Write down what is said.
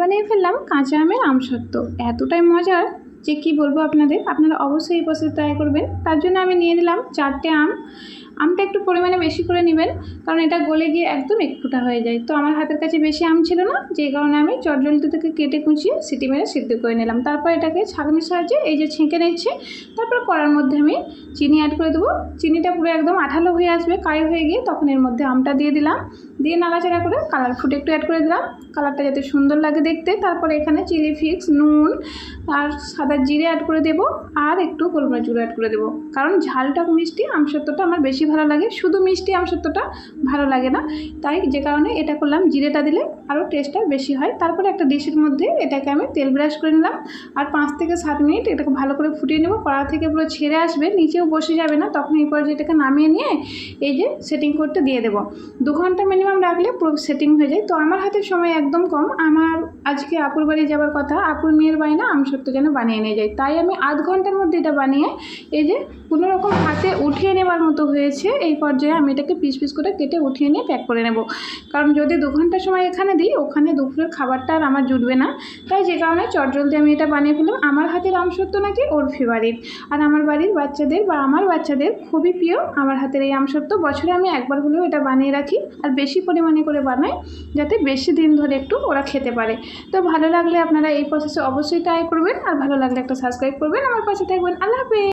বানিয়ে ফেললাম কাঁচা আমের আমসত্ত্ব। এতটাই মজার যে কি বলবো আপনাদের, আপনারা অবশ্যই এই প্রসেস ট্রাই করবেন। তার জন্য আমি নিয়ে নিলাম 4টে আম। আমটা একটু পরিমাণে বেশি করে নেবেন, কারণ এটা গলে গিয়ে একদম একটুটা হয়ে যায়। তো আমার হাতের কাছে বেশি আম ছিল না, যে কারণে আমি চটজলদি থেকে কেটে কুচিয়ে সিটি মেরে সিদ্ধ করে নিলাম। তারপর এটাকে ছাঁকনির সাহায্যে এই যে ছেঁকে নিচ্ছি। তারপর কড়ার মধ্যে আমি চিনি অ্যাড করে দেবো। চিনিটা পুরো একদম আঠালো হয়ে আসবে, কাই হয়ে গিয়ে তখন এর মধ্যে আমটা দিয়ে দিলাম। দিয়ে নাড়াচাড়া করে কালার ফুড একটু অ্যাড করে দিলাম, কালারটা যাতে সুন্দর লাগে দেখতে। তারপরে এখানে চিলি ফ্লেক্স, নুন আর সাদা জিরে অ্যাড করে দেবো, আর একটু গোলমরিচ গুঁড়ো অ্যাড করে দেবো। কারণ ঝালটা মিষ্টি আমসত্ত্বটা আমার বেশি ভালো লাগে, শুধু মিষ্টি আমসত্ত্বটা ভালো লাগে না, তাই যে কারণে এটা করলাম। জিরেটা দিলে আরও টেস্টটা বেশি হয়। তারপরে একটা ডিশের মধ্যে এটাকে আমি তেল ব্রাশ করে নিলাম, আর 5 থেকে 7 মিনিট এটাকে ভালো করে ফুটিয়ে নেবো। কড়া থেকে পুরো ছেড়ে আসবে, নিচেও বসে যাবে না। তখন এই পর্যায়ে এটাকে নামিয়ে নিয়ে এই যে সেটিং করতে দিয়ে দেবো। 2 ঘন্টা মিনিমাম রাখলে পুরো সেটিং হয়ে যায়। তো আমার হাতের সময় একদম কম, আমার আজকে আপুর বাড়ি যাওয়ার কথা, আপুর মেয়ের বায়না আমসত্ত্ব যেন বানিয়ে নিয়ে যায়, তাই আমি আধ ঘন্টার মধ্যে এটা বানিয়ে এই যে কোনো রকম হাতে উঠিয়ে নেওয়ার মতো হয়েছে। এই পর্যায়ে আমি এটাকে পিস পিস করে কেটে উঠিয়ে নিয়ে প্যাক করে নেব, কারণ যদি 2 ঘন্টা সময় এখানে দিই, ওখানে দুপুরের খাবারটা আর আমার জুটবে না। তাই যে কারণে চটজলদি আমি এটা বানিয়ে ফেললাম। আমার হাতের আমসত্ত্ব নাকি ওর ফেভারিট, আর আমার বাড়ির বাচ্চাদের বা আমার বাচ্চাদের খুবই প্রিয় আমার হাতের এই আমসত্ত্ব। বছরে আমি একবার হলেও এটা বানিয়ে রাখি, আর বেশি পরিমাণে করে বানাই, যাতে বেশি দিন ধরে একটু ওরা খেতে পারে। তো ভালো লাগলে আপনারা এই প্রসেসে অবশ্যই ট্রাই করবেন, আর ভালো লাগলে একটা সাবস্ক্রাইব করবেন, আমার পাশে থাকবেন। আল্লাহ হাফেজ।